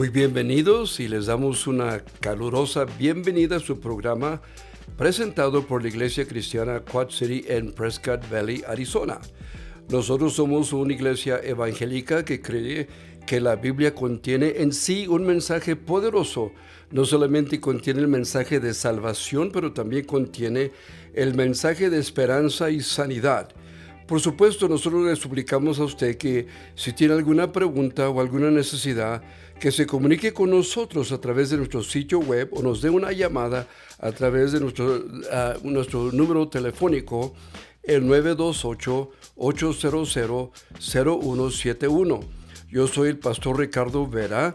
Muy bienvenidos y les damos una calurosa bienvenida a su programa presentado por la Iglesia Cristiana Quad City en Prescott Valley, Arizona. Nosotros somos una iglesia evangélica que cree que la Biblia contiene en sí un mensaje poderoso. No solamente contiene el mensaje de salvación, pero también contiene el mensaje de esperanza y sanidad. Por supuesto, nosotros le suplicamos a usted que si tiene alguna pregunta o alguna necesidad, que se comunique con nosotros a través de nuestro sitio web o nos dé una llamada a través de nuestro número telefónico, el 928-800-0171. Yo soy el pastor Ricardo Vera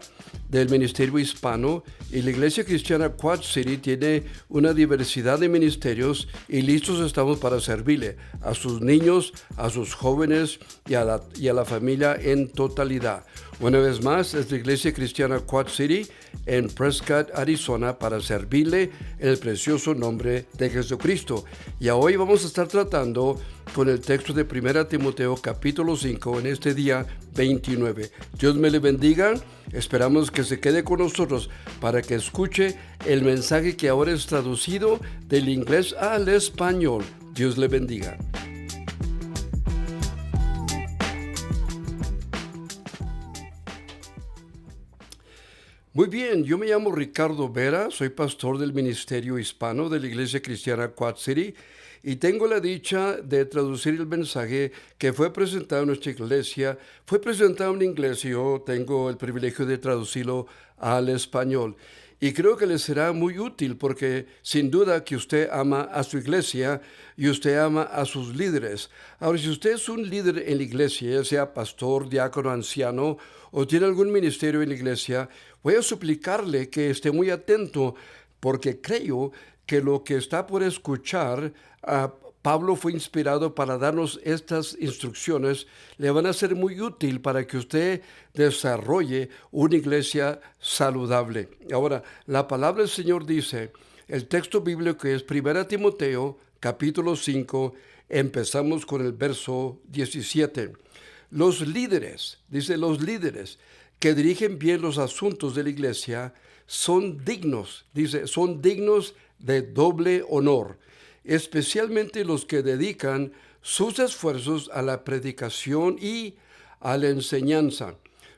del Ministerio Hispano y la Iglesia Cristiana Quad City tiene una diversidad de ministerios y listos estamos para servirle a sus niños, a sus jóvenes y a la familia en totalidad. Una vez más, es la Iglesia Cristiana Quad City en Prescott, Arizona, para servirle en el precioso nombre de Jesucristo. Y hoy vamos a estar tratando con el texto de 1 Timoteo capítulo 5 en este día 29. Dios me le bendiga. Esperamos que se quede con nosotros para que escuche el mensaje que ahora es traducido del inglés al español. Dios le bendiga. Muy bien, yo me llamo Ricardo Vera, soy pastor del Ministerio Hispano de la Iglesia Cristiana Quad City y tengo la dicha de traducir el mensaje que fue presentado en nuestra iglesia. Fue presentado en inglés y yo tengo el privilegio de traducirlo al español. Y creo que les será muy útil porque sin duda que usted ama a su iglesia y usted ama a sus líderes. Ahora, si usted es un líder en la iglesia, ya sea pastor, diácono, anciano o tiene algún ministerio en la iglesia, voy a suplicarle que esté muy atento porque creo que lo que está por escuchar, Pablo fue inspirado para darnos estas instrucciones, le van a ser muy útil para que usted desarrolle una iglesia saludable. Ahora, la palabra del Señor dice, el texto bíblico que es 1 Timoteo, capítulo 5, empezamos con el verso 17. Los líderes, dice los líderes, que dirigen bien los asuntos de la iglesia, son dignos, dice, son dignos de doble honor, especialmente los que dedican sus esfuerzos a la predicación y a la enseñanza.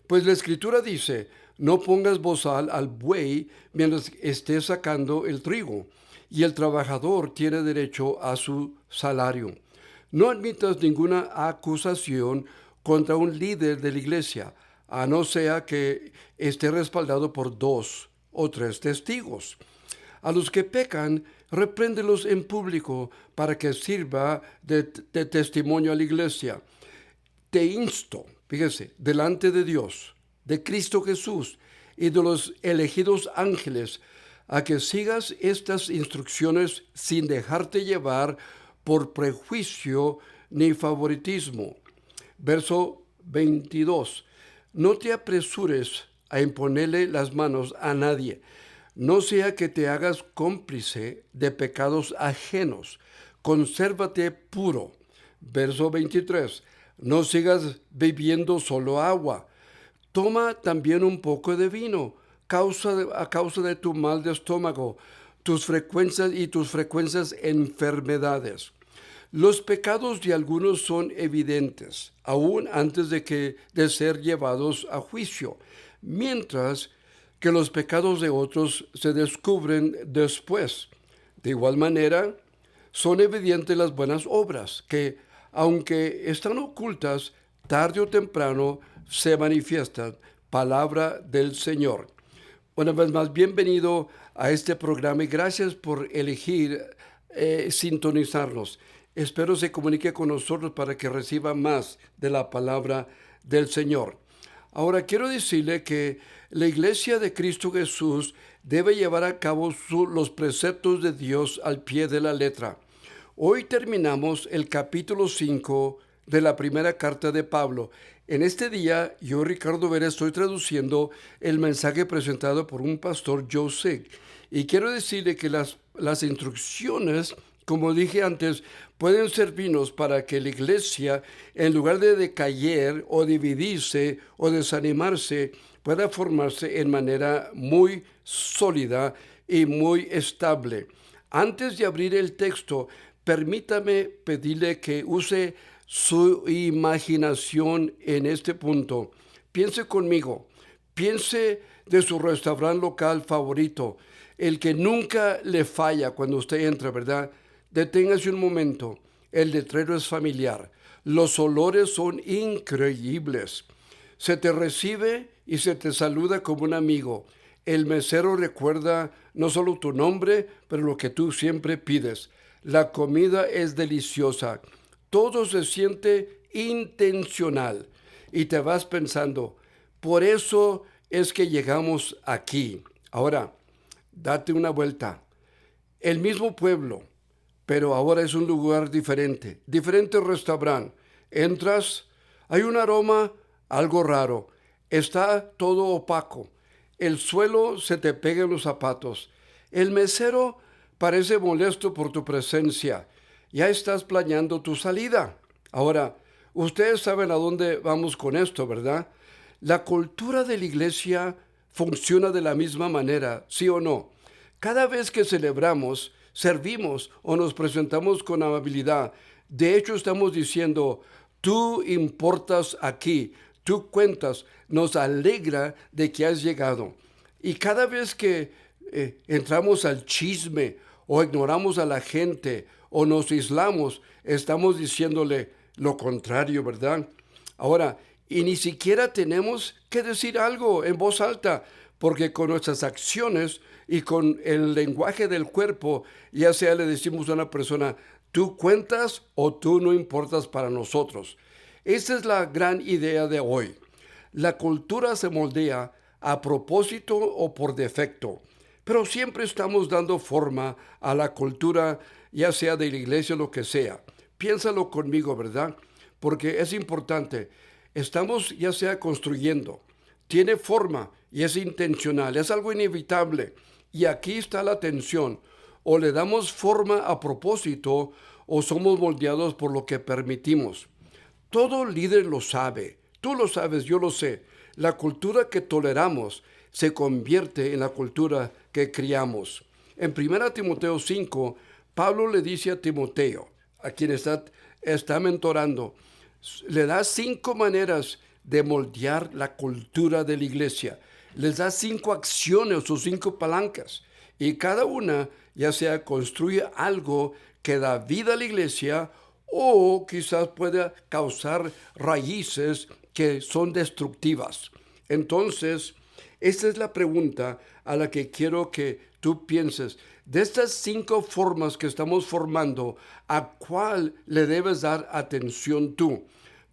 Pues la Escritura dice, no pongas bozal al buey mientras esté sacando el trigo, y el trabajador tiene derecho a su salario. No admitas ninguna acusación contra un líder de la iglesia, a no ser que esté respaldado por 2 o 3 testigos. A los que pecan, repréndelos en público para que sirva de testimonio a la iglesia. Te insto, fíjese, delante de Dios, de Cristo Jesús y de los elegidos ángeles, a que sigas estas instrucciones sin dejarte llevar por prejuicio ni favoritismo. Verso 22. No te apresures a imponerle las manos a nadie, no sea que te hagas cómplice de pecados ajenos. Consérvate puro. Verso 23. No sigas bebiendo solo agua. Toma también un poco de vino, a causa de tu mal de estómago, tus frecuentes enfermedades. Los pecados de algunos son evidentes, aún antes de ser llevados a juicio, mientras que los pecados de otros se descubren después. De igual manera, son evidentes las buenas obras, que, aunque están ocultas, tarde o temprano se manifiestan. Palabra del Señor. Una vez más, bienvenido a este programa y gracias por elegir sintonizarnos. Espero se comunique con nosotros para que reciba más de la palabra del Señor. Ahora quiero decirle que la Iglesia de Cristo Jesús debe llevar a cabo los preceptos de Dios al pie de la letra. Hoy terminamos el capítulo 5 de la primera carta de Pablo. En este día, yo, Ricardo Vera, estoy traduciendo el mensaje presentado por un pastor, Joe Sig. Y quiero decirle que las instrucciones, como dije antes, pueden servirnos para que la iglesia, en lugar de decaer o dividirse o desanimarse, pueda formarse en manera muy sólida y muy estable. Antes de abrir el texto, permítame pedirle que use su imaginación en este punto. Piense conmigo, piense de su restaurante local favorito, el que nunca le falla cuando usted entra, ¿verdad? Deténgase un momento. El letrero es familiar. Los olores son increíbles. Se te recibe y se te saluda como un amigo. El mesero recuerda no solo tu nombre, pero lo que tú siempre pides. La comida es deliciosa. Todo se siente intencional. Y te vas pensando, por eso es que llegamos aquí. Ahora, date una vuelta. El mismo pueblo, pero ahora es un lugar diferente. Diferente restaurante. Entras, hay un aroma algo raro. Está todo opaco. El suelo se te pega en los zapatos. El mesero parece molesto por tu presencia. Ya estás planeando tu salida. Ahora, ustedes saben a dónde vamos con esto, ¿verdad? La cultura de la iglesia funciona de la misma manera, ¿sí o no? Cada vez que celebramos, servimos o nos presentamos con amabilidad, de hecho estamos diciendo, tú importas aquí, tú cuentas, nos alegra de que has llegado. Y cada vez que entramos al chisme o ignoramos a la gente o nos aislamos, estamos diciéndole lo contrario, ¿verdad? Ahora, y ni siquiera tenemos que decir algo en voz alta, porque con nuestras acciones y con el lenguaje del cuerpo, ya sea le decimos a una persona, tú cuentas o tú no importas para nosotros. Esa es la gran idea de hoy. La cultura se moldea a propósito o por defecto, pero siempre estamos dando forma a la cultura, ya sea de la iglesia o lo que sea. Piénsalo conmigo, ¿verdad? Porque es importante. Estamos ya sea construyendo, tiene forma y es intencional, es algo inevitable. Y aquí está la tensión. O le damos forma a propósito o somos moldeados por lo que permitimos. Todo líder lo sabe, tú lo sabes, yo lo sé. La cultura que toleramos se convierte en la cultura que criamos. En 1 Timoteo 5, Pablo le dice a Timoteo, a quien está mentorando, le da 5 maneras de moldear la cultura de la iglesia. Les da 5 acciones o 5 palancas. Y cada una ya sea construye algo que da vida a la iglesia o quizás pueda causar raíces que son destructivas. Entonces, esta es la pregunta a la que quiero que tú pienses. De estas 5 formas que estamos formando, ¿a cuál le debes dar atención tú?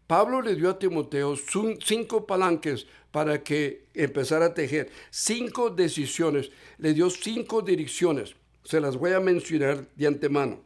Pablo le dio a Timoteo 5 palanques para que empezara a tejer, 5 decisiones, le dio 5 direcciones. Se las voy a mencionar de antemano.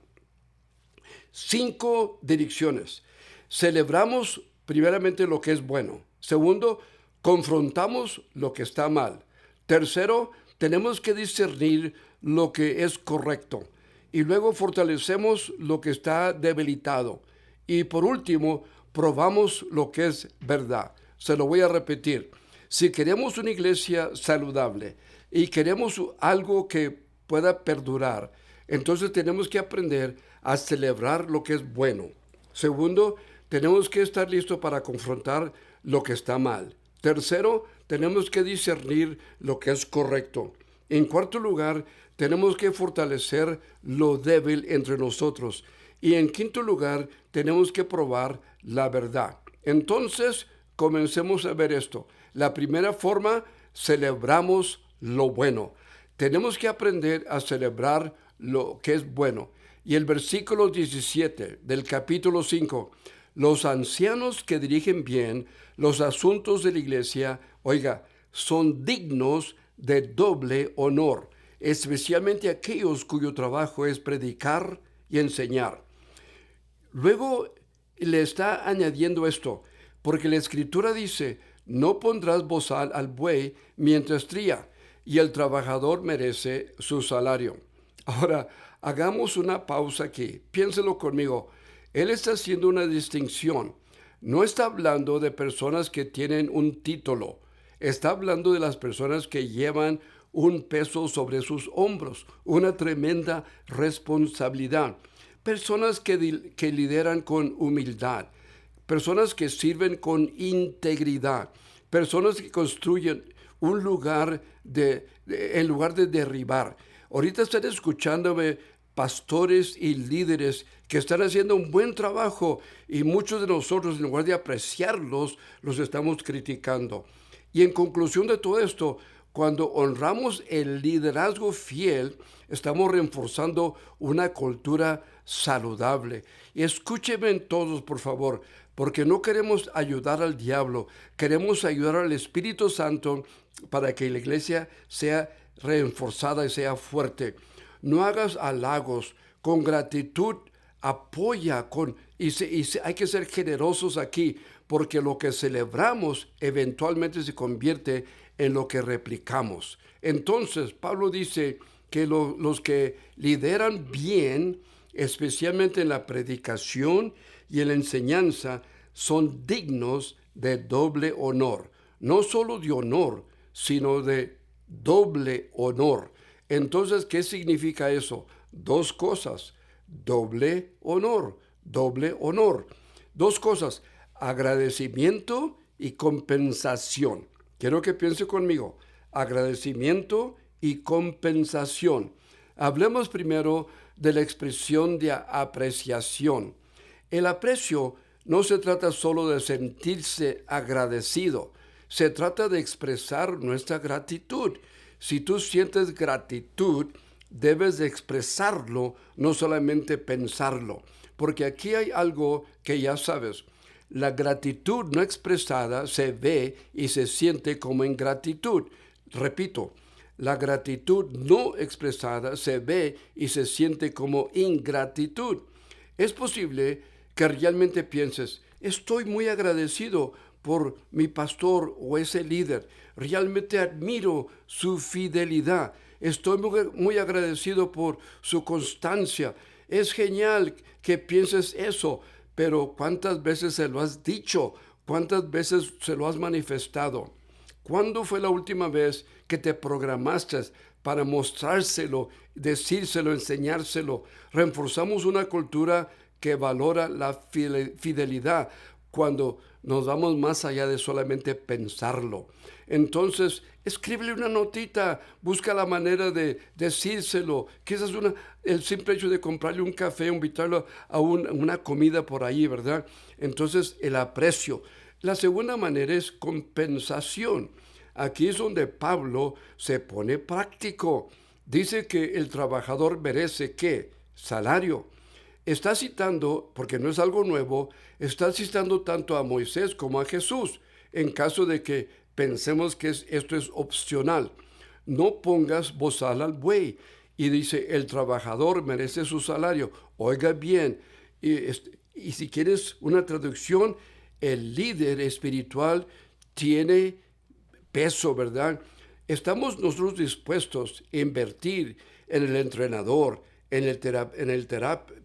5 direcciones. Celebramos primeramente lo que es bueno. Segundo, confrontamos lo que está mal. Tercero, tenemos que discernir lo que es correcto. Y luego fortalecemos lo que está debilitado. Y por último, probamos lo que es verdad. Se lo voy a repetir. Si queremos una iglesia saludable y queremos algo que pueda perdurar, entonces tenemos que aprender a celebrar lo que es bueno. Segundo, tenemos que estar listos para confrontar lo que está mal. Tercero, tenemos que discernir lo que es correcto. En cuarto lugar, tenemos que fortalecer lo débil entre nosotros. Y en quinto lugar, tenemos que probar la verdad. Entonces, comencemos a ver esto. La primera forma, celebramos lo bueno. Tenemos que aprender a celebrar lo que es bueno. Y el versículo 17 del capítulo 5, los ancianos que dirigen bien los asuntos de la iglesia, oiga, son dignos de doble honor, especialmente aquellos cuyo trabajo es predicar y enseñar. Luego le está añadiendo esto, porque la escritura dice, no pondrás bozal al buey mientras tría, y el trabajador merece su salario. Ahora, hagamos una pausa aquí, piénselo conmigo. Él está haciendo una distinción. No está hablando de personas que tienen un título. Está hablando de las personas que llevan un peso sobre sus hombros, una tremenda responsabilidad. Personas que lideran con humildad, personas que sirven con integridad, personas que construyen un lugar en lugar de derribar. Ahorita están escuchándome pastores y líderes que están haciendo un buen trabajo y muchos de nosotros, en lugar de apreciarlos, los estamos criticando. Y en conclusión de todo esto, cuando honramos el liderazgo fiel, estamos reforzando una cultura saludable. Y escúchenme todos, por favor, porque no queremos ayudar al diablo, queremos ayudar al Espíritu Santo para que la iglesia sea reforzada y sea fuerte. No hagas halagos, con gratitud apoya, hay que ser generosos aquí, porque lo que celebramos eventualmente se convierte en lo que replicamos. Entonces, Pablo dice que los que lideran bien, especialmente en la predicación y en la enseñanza, son dignos de doble honor. No solo de honor, sino de doble honor. Entonces, ¿qué significa eso? Dos cosas: doble honor, doble honor. Dos cosas: agradecimiento y compensación. Quiero que piense conmigo: agradecimiento y compensación. Hablemos primero de la expresión de apreciación. El aprecio no se trata solo de sentirse agradecido, se trata de expresar nuestra gratitud. Si tú sientes gratitud, debes de expresarlo, no solamente pensarlo. Porque aquí hay algo que ya sabes: la gratitud no expresada se ve y se siente como ingratitud. Repito, la gratitud no expresada se ve y se siente como ingratitud. Es posible que realmente pienses: estoy muy agradecido por mi pastor o ese líder, realmente admiro su fidelidad, estoy muy agradecido por su constancia. Es genial que pienses eso, pero ¿cuántas veces se lo has dicho? ¿Cuántas veces se lo has manifestado? ¿Cuándo fue la última vez que te programaste para mostrárselo, decírselo, enseñárselo? Reforzamos una cultura que valora la fidelidad cuando nos vamos más allá de solamente pensarlo. Entonces, escríbele una notita, busca la manera de decírselo. Quizás el simple hecho de comprarle un café, invitarlo a una comida por ahí, ¿verdad? Entonces, el aprecio. La segunda manera es compensación. Aquí es donde Pablo se pone práctico. Dice que el trabajador merece ¿qué? Salario. Está citando, porque no es algo nuevo, está citando tanto a Moisés como a Jesús, en caso de que pensemos que esto es opcional. No pongas bozal al buey. Y dice, el trabajador merece su salario. Oiga bien, y si quieres una traducción, el líder espiritual tiene peso, ¿verdad? ¿Estamos nosotros dispuestos a invertir en el entrenador,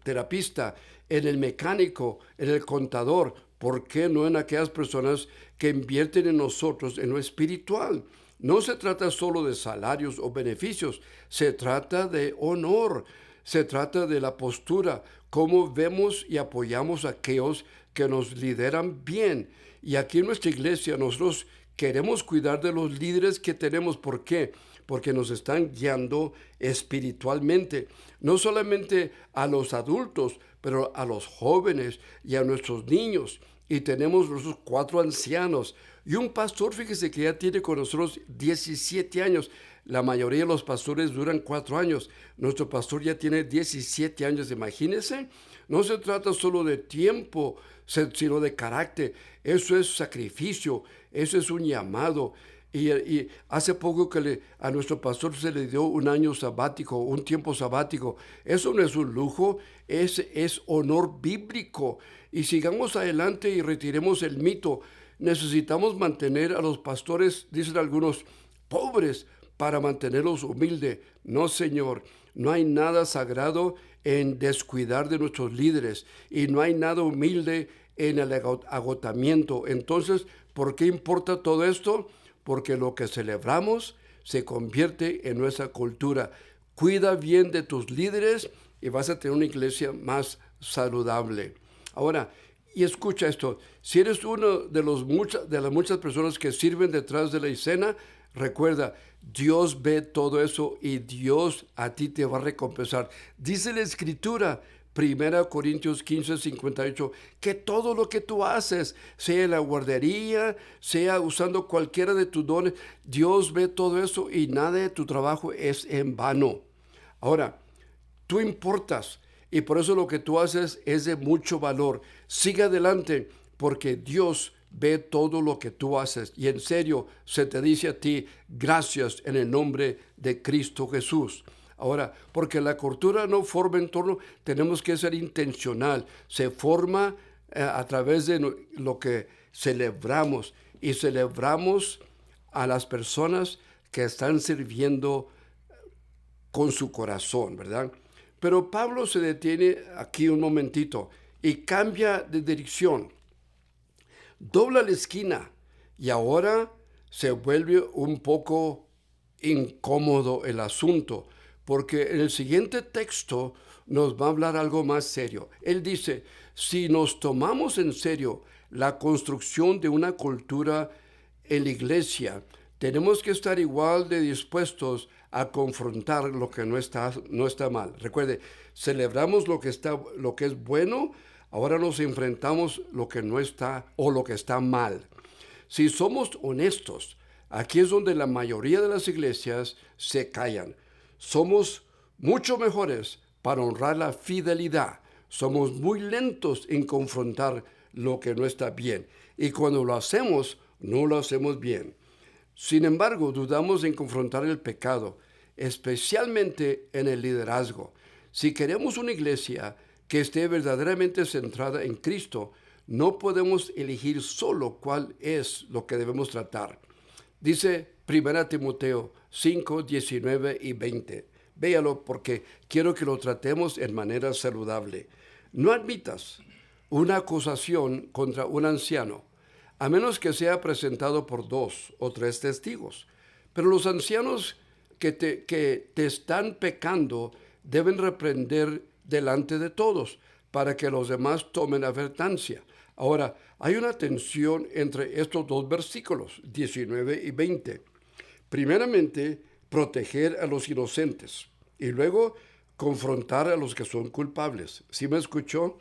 terapista, en el mecánico, en el contador? ¿Por qué no en aquellas personas que invierten en nosotros, en lo espiritual? No se trata solo de salarios o beneficios, se trata de honor, se trata de la postura, cómo vemos y apoyamos a aquellos que nos lideran bien. Y aquí en nuestra iglesia nosotros queremos cuidar de los líderes que tenemos. ¿Por qué? Porque nos están guiando espiritualmente, no solamente a los adultos, pero a los jóvenes y a nuestros niños. Y tenemos nuestros 4 ancianos y un pastor, fíjese, que ya tiene con nosotros 17 años. La mayoría de los pastores duran 4 años. Nuestro pastor ya tiene 17 años, imagínense. No se trata solo de tiempo, sino de carácter. Eso es sacrificio, eso es un llamado. Y hace poco que a nuestro pastor se le dio un año sabático, un tiempo sabático. Eso no es un lujo, es honor bíblico. Y sigamos adelante y retiremos el mito. Necesitamos mantener a los pastores, dicen algunos, pobres para mantenerlos humildes. No, Señor, no hay nada sagrado en descuidar de nuestros líderes y no hay nada humilde en el agotamiento. Entonces, ¿por qué importa todo esto? porque lo que celebramos se convierte en nuestra cultura. Cuida bien de tus líderes y vas a tener una iglesia más saludable. Ahora, y escucha esto, si eres uno de las muchas personas que sirven detrás de la escena, recuerda, Dios ve todo eso y Dios a ti te va a recompensar. Dice la Escritura, 1 Corintios 15:58, que todo lo que tú haces, sea en la guardería, sea usando cualquiera de tus dones, Dios ve todo eso y nada de tu trabajo es en vano. Ahora, tú importas y por eso lo que tú haces es de mucho valor. Sigue adelante porque Dios ve todo lo que tú haces y en serio se te dice a ti gracias en el nombre de Cristo Jesús. Ahora, porque la cultura no forma en torno, tenemos que ser intencional. Se forma a través de lo que celebramos y celebramos a las personas que están sirviendo con su corazón, ¿verdad? Pero Pablo se detiene aquí un momentito y cambia de dirección, dobla la esquina y ahora se vuelve un poco incómodo el asunto, porque en el siguiente texto nos va a hablar algo más serio. Él dice, si nos tomamos en serio la construcción de una cultura en la iglesia, tenemos que estar igual de dispuestos a confrontar lo que no está mal. Recuerde, celebramos lo que es bueno, ahora nos enfrentamos lo que no está o lo que está mal. Si somos honestos, aquí es donde la mayoría de las iglesias se callan. Somos mucho mejores para honrar la fidelidad. Somos muy lentos en confrontar lo que no está bien. Y cuando lo hacemos, no lo hacemos bien. Sin embargo, dudamos en confrontar el pecado, especialmente en el liderazgo. Si queremos una iglesia que esté verdaderamente centrada en Cristo, no podemos elegir solo cuál es lo que debemos tratar. Dice 1 Timoteo 5, 19 y 20. Véalo porque quiero que lo tratemos en manera saludable. No admitas una acusación contra un anciano, a menos que sea presentado por 2 o 3 testigos. Pero los ancianos que te están pecando deben reprender delante de todos para que los demás tomen advertencia. Ahora, hay una tensión entre estos dos versículos, 19 y 20. Primeramente, proteger a los inocentes y luego confrontar a los que son culpables. ¿Sí me escuchó?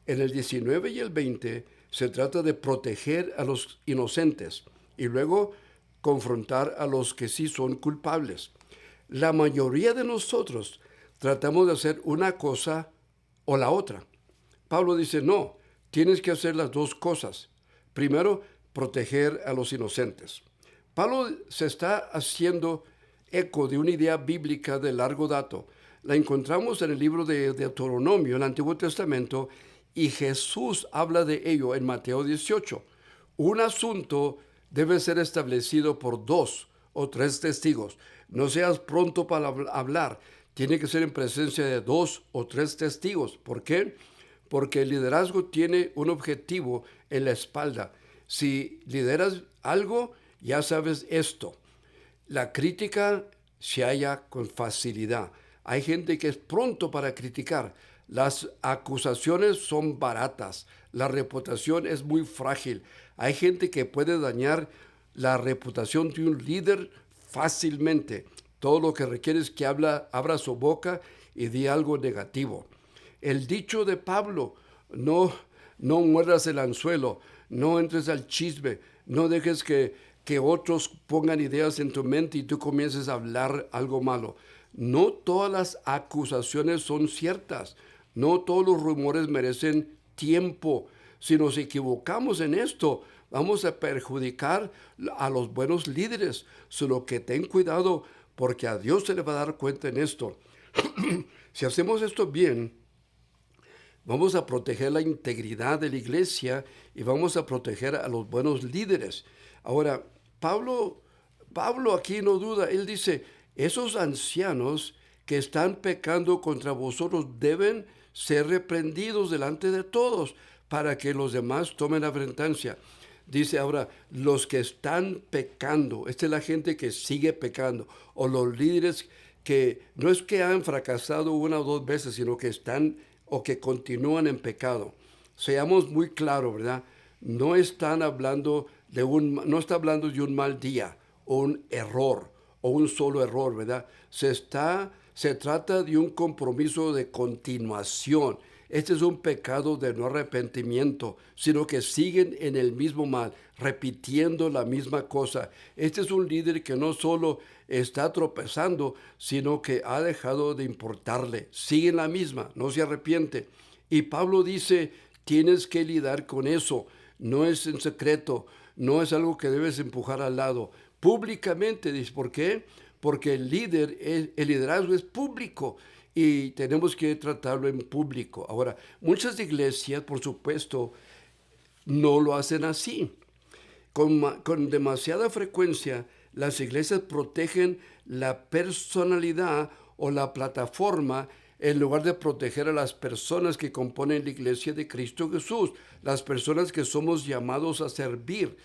En el 19 y el 20 se trata de proteger a los inocentes y luego confrontar a los que sí son culpables. La mayoría de nosotros tratamos de hacer una cosa o la otra. Pablo dice, no, tienes que hacer las dos cosas. Primero, proteger a los inocentes. Pablo se está haciendo eco de una idea bíblica de largo dato. La encontramos en el libro de Deuteronomio, el Antiguo Testamento, y Jesús habla de ello en Mateo 18. Un asunto debe ser establecido por 2 o 3 testigos. No seas pronto para hablar. Tiene que ser en presencia de 2 o 3 testigos. ¿Por qué? Porque el liderazgo tiene un objetivo en la espalda. Si lideras algo, ya sabes esto. La crítica se halla con facilidad. Hay gente que es pronto para criticar. Las acusaciones son baratas. La reputación es muy frágil. Hay gente que puede dañar la reputación de un líder fácilmente. Todo lo que requiere es que abra su boca y diga algo negativo. El dicho de Pablo, no muerdas el anzuelo, no entres al chisme, no dejes que otros pongan ideas en tu mente y tú comiences a hablar algo malo. No todas las acusaciones son ciertas, no todos los rumores merecen tiempo. Si nos equivocamos en esto, vamos a perjudicar a los buenos líderes. Solo que ten cuidado porque a Dios se le va a dar cuenta en esto. Si hacemos esto bien, vamos a proteger la integridad de la iglesia y vamos a proteger a los buenos líderes. Ahora, Pablo aquí no duda, él dice, esos ancianos que están pecando contra vosotros deben ser reprendidos delante de todos para que los demás tomen advertencia. Dice ahora, los que están pecando, esta es la gente que sigue pecando, o los líderes que no es que han fracasado una o dos veces, sino que están o que continúan en pecado. Seamos muy claros, ¿verdad? No están hablando no está hablando de un mal día o un error o un solo error, ¿verdad? Se trata de un compromiso de continuación. Este es un pecado de no arrepentimiento, sino que siguen en el mismo mal, repitiendo la misma cosa. Este es un líder que no solo está tropezando, sino que ha dejado de importarle. Sigue en la misma, no se arrepiente. Y Pablo dice, tienes que lidiar con eso. No es en secreto, no es algo que debes empujar al lado. Públicamente, dice, ¿por qué? Porque el liderazgo es público y tenemos que tratarlo en público. Ahora, muchas iglesias, por supuesto, no lo hacen así. Con demasiada frecuencia, las iglesias protegen la personalidad o la plataforma en lugar de proteger a las personas que componen la iglesia de Cristo Jesús, las personas que somos llamados a servir.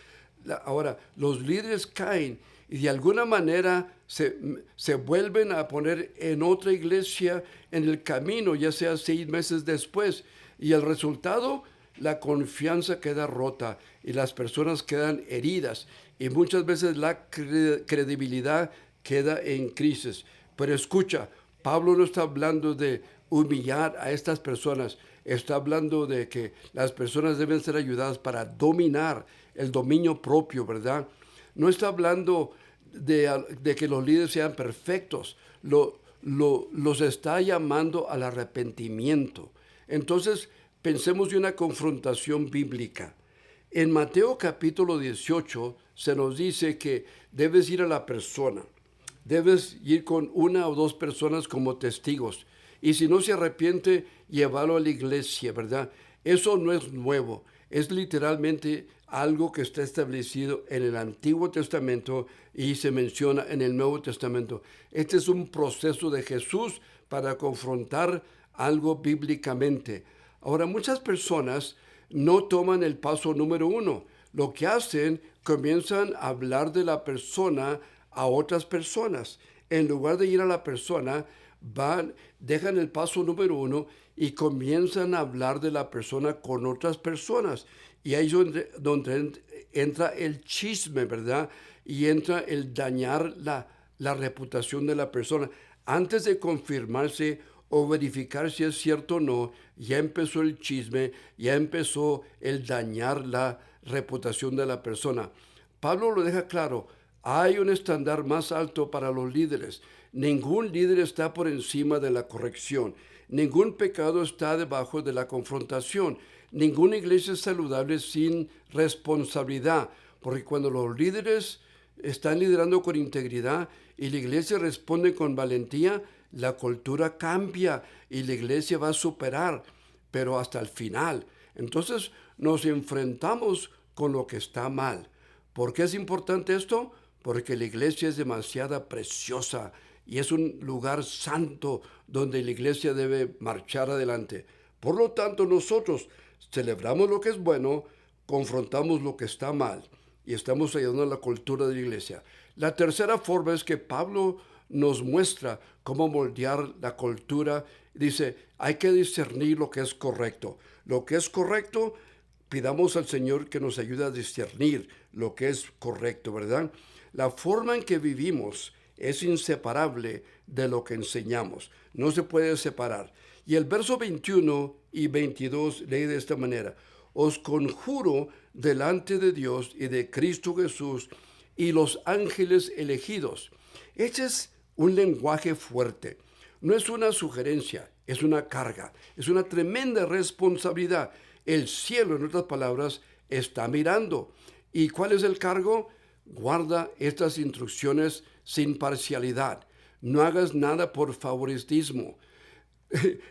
Ahora, los líderes caen y de alguna manera se vuelven a poner en otra iglesia en el camino, ya sea 6 meses después. Y el resultado, la confianza queda rota y las personas quedan heridas y muchas veces la credibilidad queda en crisis. Pero escucha, Pablo no está hablando de humillar a estas personas, está hablando de que las personas deben ser ayudadas para dominar el dominio propio, ¿verdad? No está hablando de que los líderes sean perfectos, los está llamando al arrepentimiento. Entonces, pensemos de una confrontación bíblica. En Mateo capítulo 18 se nos dice que debes ir a la persona, debes ir con una o dos personas como testigos. Y si no se arrepiente, llevarlo a la iglesia, ¿verdad? Eso no es nuevo, es literalmente algo que está establecido en el Antiguo Testamento y se menciona en el Nuevo Testamento. Este es un proceso de Jesús para confrontar algo bíblicamente. Ahora, muchas personas no toman el paso número uno. Lo que hacen, comienzan a hablar de la persona a otras personas. En lugar de ir a la persona, dejan el paso número uno y comienzan a hablar de la persona con otras personas. Y ahí es donde entra el chisme, ¿verdad? Y entra el dañar la reputación de la persona. Antes de confirmarse o verificar si es cierto o no, ya empezó el chisme, ya empezó el dañar la reputación de la persona. Pablo lo deja claro, hay un estándar más alto para los líderes. Ningún líder está por encima de la corrección. Ningún pecado está debajo de la confrontación. Ninguna iglesia es saludable sin responsabilidad, porque cuando los líderes están liderando con integridad y la iglesia responde con valentía, la cultura cambia y la iglesia va a superar, pero hasta el final. Entonces nos enfrentamos con lo que está mal. ¿Por qué es importante esto? Porque la iglesia es demasiado preciosa y es un lugar santo donde la iglesia debe marchar adelante. Por lo tanto, nosotros celebramos lo que es bueno, confrontamos lo que está mal y estamos ayudando a la cultura de la iglesia. La tercera forma es que Pablo nos muestra cómo moldear la cultura. Dice, hay que discernir lo que es correcto. Lo que es correcto, pidamos al Señor que nos ayude a discernir lo que es correcto, ¿verdad? La forma en que vivimos es inseparable de lo que enseñamos. No se puede separar. Y el verso 21 y 22 lee de esta manera. Os conjuro delante de Dios y de Cristo Jesús y los ángeles elegidos. Este es un lenguaje fuerte. No es una sugerencia, es una carga. Es una tremenda responsabilidad. El cielo, en otras palabras, está mirando. ¿Y cuál es el cargo? Guarda estas instrucciones sin parcialidad. No hagas nada por favoritismo.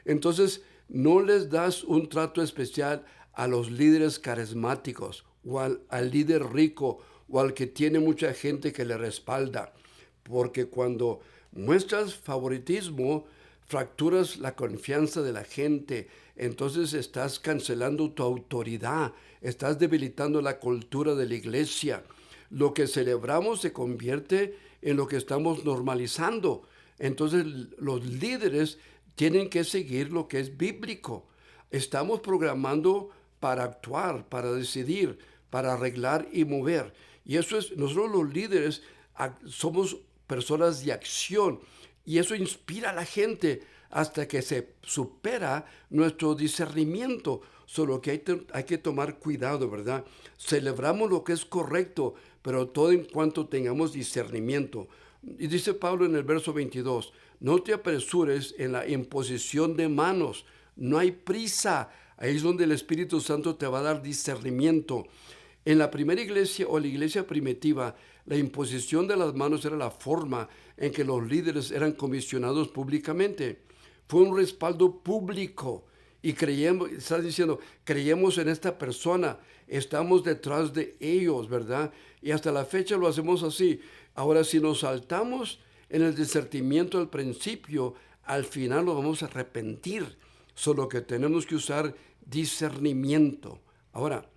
Entonces, no les das un trato especial a los líderes carismáticos o al líder rico o al que tiene mucha gente que le respalda. Porque cuando muestras favoritismo, fracturas la confianza de la gente, entonces estás cancelando tu autoridad, estás debilitando la cultura de la iglesia. Lo que celebramos se convierte en lo que estamos normalizando. Entonces los líderes tienen que seguir lo que es bíblico. Estamos programando para actuar, para decidir, para arreglar y mover. Y eso es, nosotros los líderes somos personas de acción y eso inspira a la gente hasta que se supera nuestro discernimiento. Solo que hay que tomar cuidado, ¿verdad? Celebramos lo que es correcto, pero todo en cuanto tengamos discernimiento. Y dice Pablo en el verso 22, no te apresures en la imposición de manos, no hay prisa. Ahí es donde el Espíritu Santo te va a dar discernimiento. En la primera iglesia o la iglesia primitiva, la imposición de las manos era la forma en que los líderes eran comisionados públicamente. Fue un respaldo público y creemos, estás diciendo, creemos en esta persona, estamos detrás de ellos, ¿verdad? Y hasta la fecha lo hacemos así. Ahora, si nos saltamos en el discernimiento al principio, al final nos vamos a arrepentir. Solo que tenemos que usar discernimiento. Ahora,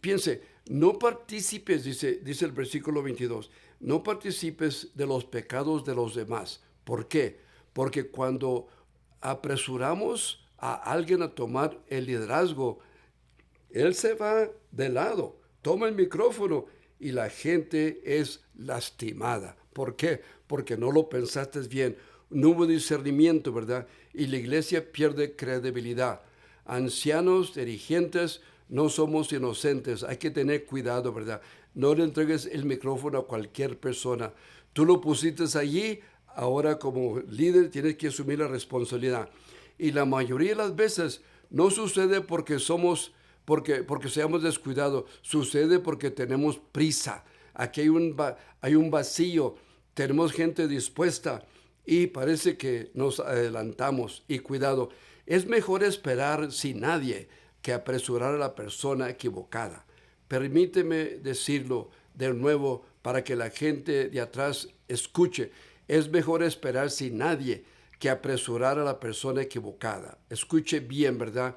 piense, no participes, dice el versículo 22, no participes de los pecados de los demás. ¿Por qué? Porque cuando apresuramos a alguien a tomar el liderazgo, él se va de lado, toma el micrófono y la gente es lastimada. ¿Por qué? Porque no lo pensaste bien. No hubo discernimiento, ¿verdad? Y la iglesia pierde credibilidad. Ancianos, dirigentes, no somos inocentes. Hay que tener cuidado, ¿verdad? No le entregues el micrófono a cualquier persona. Tú lo pusiste allí, ahora como líder tienes que asumir la responsabilidad. Y la mayoría de las veces no sucede porque seamos descuidados, sucede porque tenemos prisa. Aquí hay un vacío, tenemos gente dispuesta y parece que nos adelantamos. Y cuidado, es mejor esperar sin nadie que apresurar a la persona equivocada. Permíteme decirlo de nuevo para que la gente de atrás escuche. Es mejor esperar sin nadie que apresurar a la persona equivocada. Escuche bien, ¿verdad?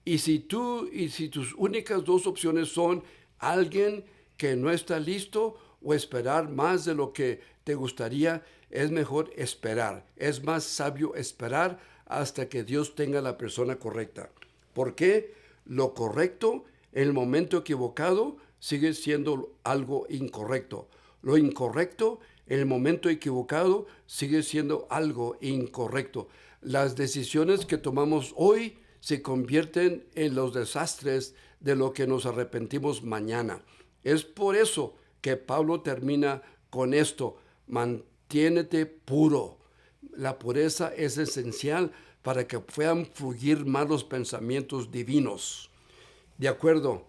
Y si tus únicas dos opciones son alguien que no está listo o esperar más de lo que te gustaría, es mejor esperar. Es más sabio esperar hasta que Dios tenga la persona correcta. ¿Por qué? Lo correcto en el momento equivocado sigue siendo algo incorrecto. Lo incorrecto en el momento equivocado sigue siendo algo incorrecto. Las decisiones que tomamos hoy se convierten en los desastres de lo que nos arrepentimos mañana. Es por eso que Pablo termina con esto: mantiénete puro. La pureza es esencial para que puedan fluir más los pensamientos divinos. ¿De acuerdo?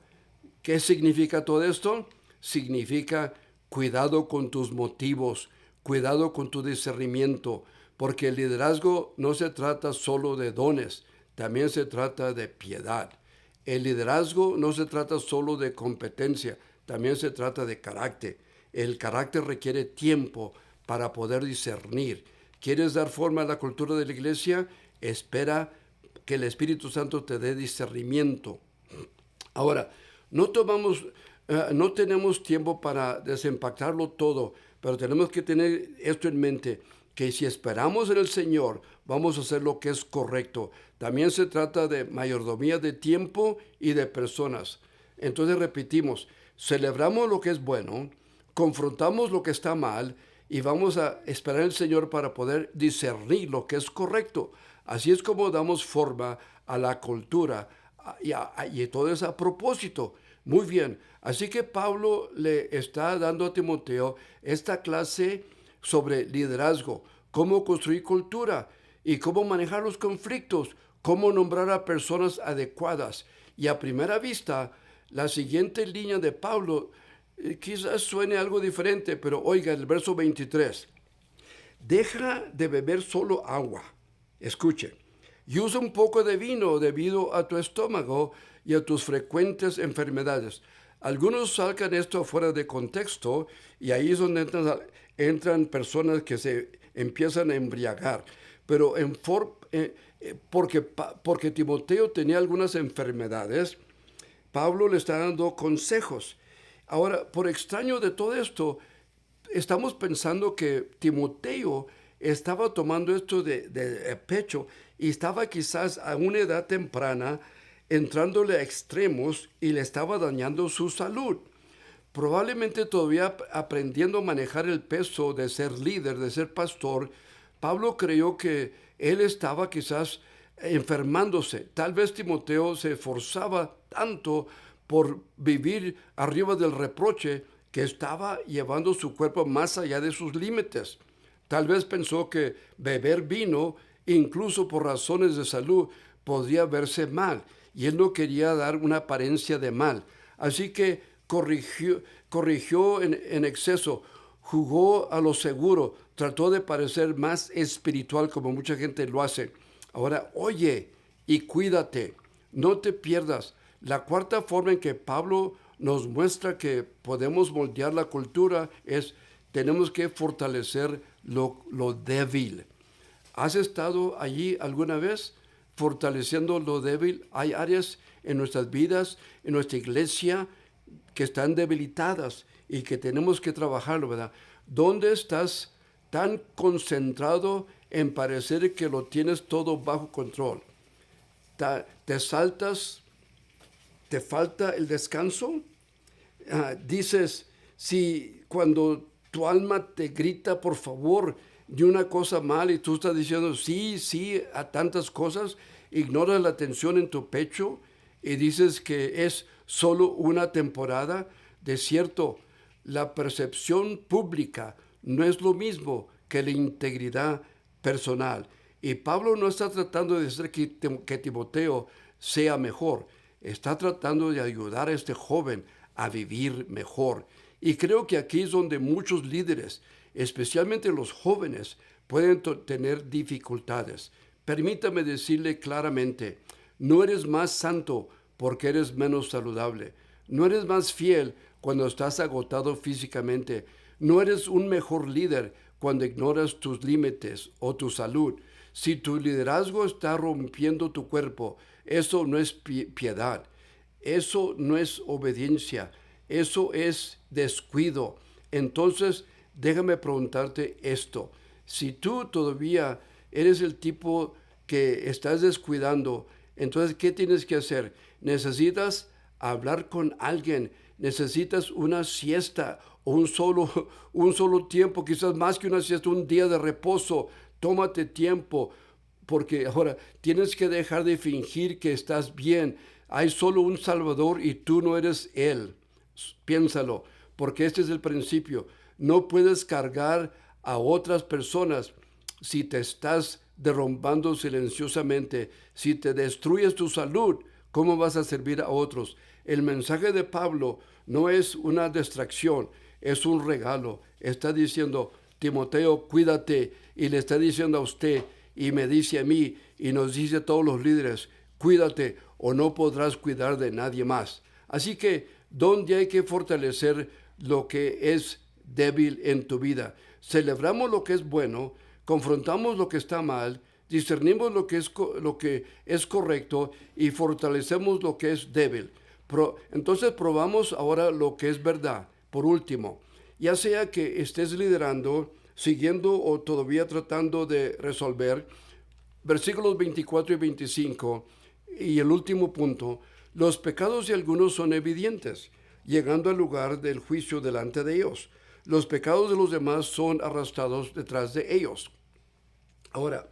¿Qué significa todo esto? Significa cuidado con tus motivos, cuidado con tu discernimiento, porque el liderazgo no se trata solo de dones, también se trata de piedad. El liderazgo no se trata solo de competencia, también se trata de carácter. El carácter requiere tiempo para poder discernir. ¿Quieres dar forma a la cultura de la iglesia? Espera que el Espíritu Santo te dé discernimiento. Ahora, no tenemos tiempo para desempactarlo todo, pero tenemos que tener esto en mente, que si esperamos en el Señor, vamos a hacer lo que es correcto. También se trata de mayordomía de tiempo y de personas. Entonces repetimos, celebramos lo que es bueno, confrontamos lo que está mal y vamos a esperar al Señor para poder discernir lo que es correcto. Así es como damos forma a la cultura y todo eso a propósito. Muy bien, así que Pablo le está dando a Timoteo esta clase sobre liderazgo, cómo construir cultura y cómo manejar los conflictos, cómo nombrar a personas adecuadas. Y a primera vista, la siguiente línea de Pablo quizás suene algo diferente, pero oiga el verso 23. Deja de beber solo agua. Escuche. Y usa un poco de vino debido a tu estómago y a tus frecuentes enfermedades. Algunos sacan esto fuera de contexto y ahí es donde entran personas que se empiezan a embriagar. pero porque Timoteo tenía algunas enfermedades, Pablo le está dando consejos. Ahora, por extraño de todo esto, estamos pensando que Timoteo estaba tomando esto de pecho y estaba quizás a una edad temprana entrándole a extremos y le estaba dañando su salud. Probablemente todavía aprendiendo a manejar el peso de ser líder, de ser pastor, Pablo creyó que él estaba quizás enfermándose. Tal vez Timoteo se esforzaba tanto por vivir arriba del reproche que estaba llevando su cuerpo más allá de sus límites. Tal vez pensó que beber vino, incluso por razones de salud, podría verse mal, y él no quería dar una apariencia de mal. Así que corrigió en exceso, jugó a lo seguro, trató de parecer más espiritual como mucha gente lo hace. Ahora, oye y cuídate, no te pierdas. La cuarta forma en que Pablo nos muestra que podemos moldear la cultura es tenemos que fortalecer lo débil. ¿Has estado allí alguna vez fortaleciendo lo débil? Hay áreas en nuestras vidas, en nuestra iglesia, que están debilitadas y que tenemos que trabajarlo, ¿verdad? ¿Dónde estás tan concentrado en parecer que lo tienes todo bajo control? ¿Te saltas? ¿Te falta el descanso? Dices, si cuando tu alma te grita, por favor, de una cosa mal y tú estás diciendo sí, sí a tantas cosas, ignoras la tensión en tu pecho y dices que es solo una temporada. De cierto, la percepción pública no es lo mismo que la integridad personal. Y Pablo no está tratando de hacer que Timoteo sea mejor, está tratando de ayudar a este joven a vivir mejor. Y creo que aquí es donde muchos líderes, especialmente los jóvenes, pueden tener dificultades. Permítame decirle claramente, no eres más santo porque eres menos saludable. No eres más fiel cuando estás agotado físicamente. No eres un mejor líder cuando ignoras tus límites o tu salud. Si tu liderazgo está rompiendo tu cuerpo, eso no es piedad. Eso no es obediencia, eso es descuido. Entonces, déjame preguntarte esto. Si tú todavía eres el tipo que estás descuidando, entonces, ¿qué tienes que hacer? Necesitas hablar con alguien, necesitas una siesta o un solo tiempo, quizás más que una siesta, un día de reposo. Tómate tiempo, porque ahora tienes que dejar de fingir que estás bien. Hay solo un Salvador y tú no eres Él. Piénsalo, porque este es el principio. No puedes cargar a otras personas si te estás derrumbando silenciosamente, si te destruyes tu salud. ¿Cómo vas a servir a otros? El mensaje de Pablo no es una distracción, es un regalo. Está diciendo, Timoteo, cuídate, y le está diciendo a usted, y me dice a mí, y nos dice a todos los líderes, cuídate o no podrás cuidar de nadie más. Así que, ¿dónde hay que fortalecer lo que es débil en tu vida? Celebramos lo que es bueno, confrontamos lo que está mal, discernimos lo que es correcto y fortalecemos lo que es débil. Entonces probamos ahora lo que es verdad. Por último, ya sea que estés liderando, siguiendo o todavía tratando de resolver, versículos 24 y 25, y el último punto, los pecados de algunos son evidentes, llegando al lugar del juicio delante de ellos. Los pecados de los demás son arrastrados detrás de ellos. Ahora,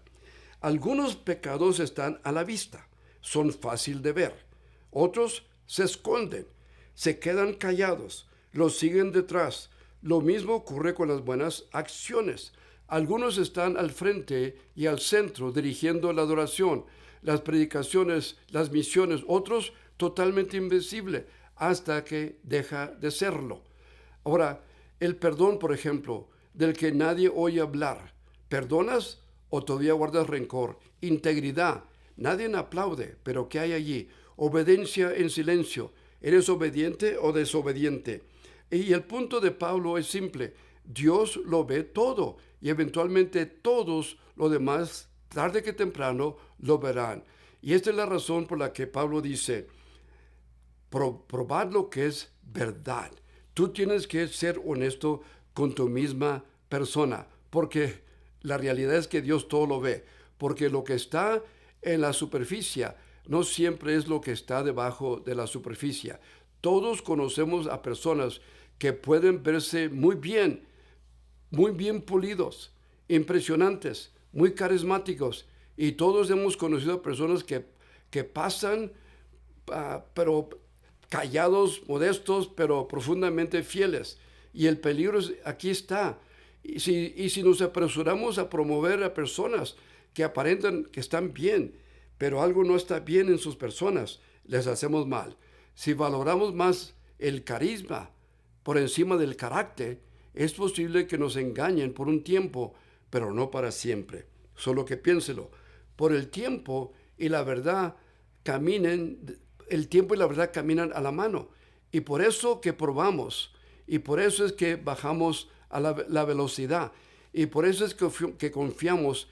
algunos pecados están a la vista, son fácil de ver. Otros se esconden, se quedan callados, los siguen detrás. Lo mismo ocurre con las buenas acciones. Algunos están al frente y al centro dirigiendo la adoración, las predicaciones, las misiones, otros totalmente invisible hasta que deja de serlo. Ahora, el perdón, por ejemplo, del que nadie oye hablar. ¿Perdonas o todavía guardas rencor? Integridad. Nadie aplaude, pero ¿qué hay allí? Obediencia en silencio. ¿Eres obediente o desobediente? Y el punto de Pablo es simple. Dios lo ve todo y eventualmente todos los demás tarde que temprano lo verán. Y esta es la razón por la que Pablo dice, probad lo que es verdad. Tú tienes que ser honesto con tu misma persona, porque la realidad es que Dios todo lo ve, porque lo que está en la superficie no siempre es lo que está debajo de la superficie. Todos conocemos a personas que pueden verse muy bien pulidos, impresionantes, muy carismáticos, y todos hemos conocido a personas que pasan, pero callados, modestos, pero profundamente fieles. Y el peligro aquí está. Y si nos apresuramos a promover a personas que aparentan que están bien, pero algo no está bien en sus personas, les hacemos mal. Si valoramos más el carisma por encima del carácter, es posible que nos engañen por un tiempo, pero no para siempre. Solo que piénselo, por el tiempo y la verdad el tiempo y la verdad caminan a la mano. Y por eso que probamos, y por eso es que bajamos a la velocidad, y por eso es que confiamos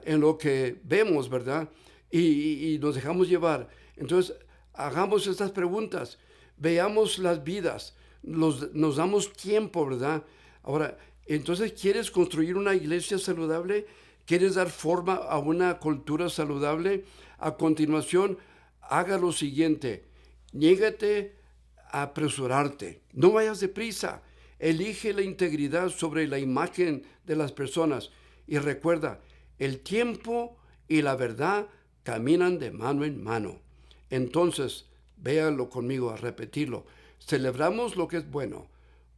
en lo que vemos, ¿verdad? Y nos dejamos llevar. Entonces, hagamos estas preguntas, veamos las vidas, nos damos tiempo, ¿verdad? Ahora, entonces, ¿quieres construir una iglesia saludable? ¿Quieres dar forma a una cultura saludable? A continuación, haga lo siguiente, niégate a apresurarte, no vayas deprisa, elige la integridad sobre la imagen de las personas y recuerda, el tiempo y la verdad caminan de mano en mano. Entonces, véanlo conmigo a repetirlo, celebramos lo que es bueno,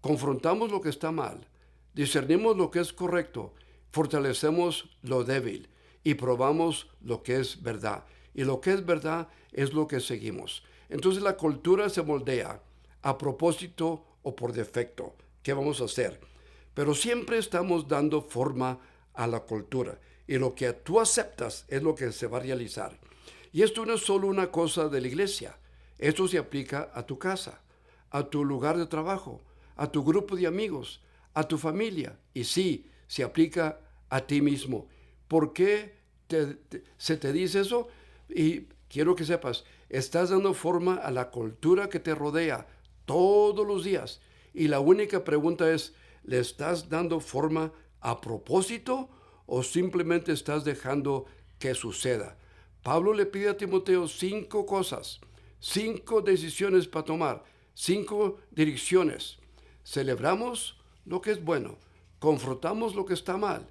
confrontamos lo que está mal, discernimos lo que es correcto, fortalecemos lo débil y probamos lo que es verdad. Y lo que es verdad es lo que seguimos. Entonces la cultura se moldea a propósito o por defecto. ¿Qué vamos a hacer? Pero siempre estamos dando forma a la cultura. Y lo que tú aceptas es lo que se va a realizar. Y esto no es solo una cosa de la iglesia. Esto se aplica a tu casa, a tu lugar de trabajo, a tu grupo de amigos, a tu familia. Y sí, se aplica a ti mismo. ¿Por qué se te dice eso? Y quiero que sepas, estás dando forma a la cultura que te rodea todos los días. Y la única pregunta es, ¿le estás dando forma a propósito o simplemente estás dejando que suceda? Pablo le pide a Timoteo 5 cosas, 5 decisiones para tomar, 5 direcciones. Celebramos lo que es bueno, confrontamos lo que está mal,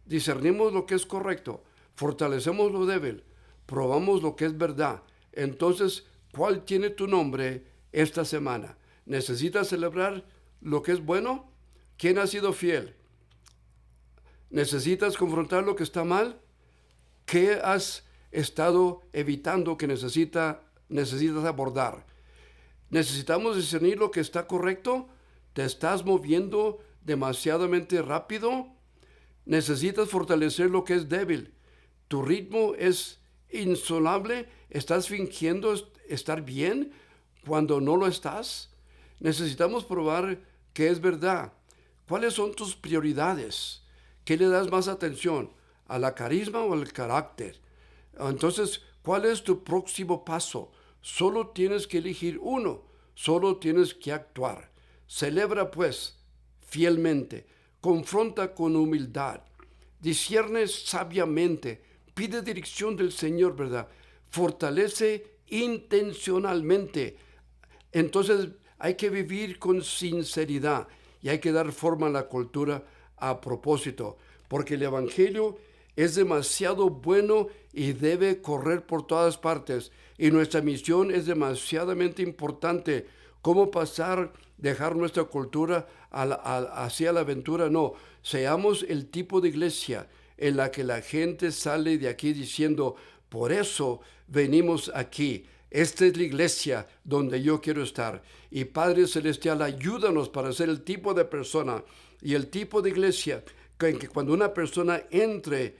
discernimos lo que es correcto, fortalecemos lo débil, probamos lo que es verdad. Entonces, ¿cuál tiene tu nombre esta semana? ¿Necesitas celebrar lo que es bueno? ¿Quién ha sido fiel? ¿Necesitas confrontar lo que está mal? ¿Qué has estado evitando que necesitas abordar? ¿Necesitamos discernir lo que está correcto? ¿Te estás moviendo demasiadamente rápido? ¿Necesitas fortalecer lo que es débil? ¿Tu ritmo es insonable? ¿Estás fingiendo estar bien cuando no lo estás? Necesitamos probar que es verdad. ¿Cuáles son tus prioridades? ¿Qué le das más atención? ¿A la carisma o al carácter? Entonces, ¿cuál es tu próximo paso? Solo tienes que elegir uno, solo tienes que actuar. Celebra pues fielmente, confronta con humildad, discierne sabiamente, pide dirección del Señor, ¿verdad? Fortalece intencionalmente. Entonces hay que vivir con sinceridad y hay que dar forma a la cultura a propósito, porque el Evangelio es demasiado bueno y debe correr por todas partes. Y nuestra misión es demasiadamente importante. ¿Cómo dejar nuestra cultura hacia la aventura? No, seamos el tipo de iglesia en la que la gente sale de aquí diciendo, por eso venimos aquí. Esta es la iglesia donde yo quiero estar. Y Padre Celestial, ayúdanos para ser el tipo de persona y el tipo de iglesia en que cuando una persona entre,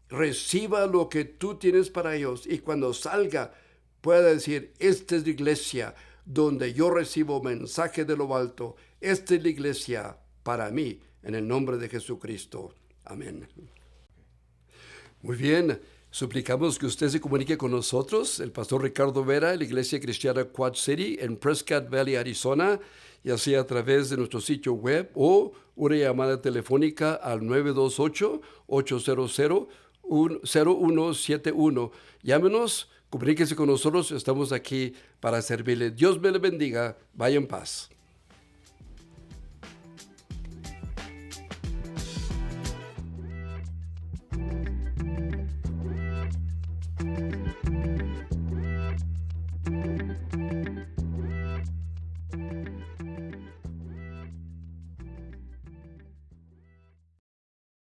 reciba lo que tú tienes para ellos y cuando salga pueda decir, esta es la iglesia donde yo recibo mensaje de lo alto. Esta es la iglesia para mí, en el nombre de Jesucristo. Amén. Muy bien, suplicamos que usted se comunique con nosotros, el pastor Ricardo Vera, de la Iglesia Cristiana Quad City en Prescott Valley, Arizona, ya sea a través de nuestro sitio web o una llamada telefónica al 928-800-0171. Llámenos, comuníquese con nosotros, estamos aquí para servirle. Dios me le bendiga, vaya en paz.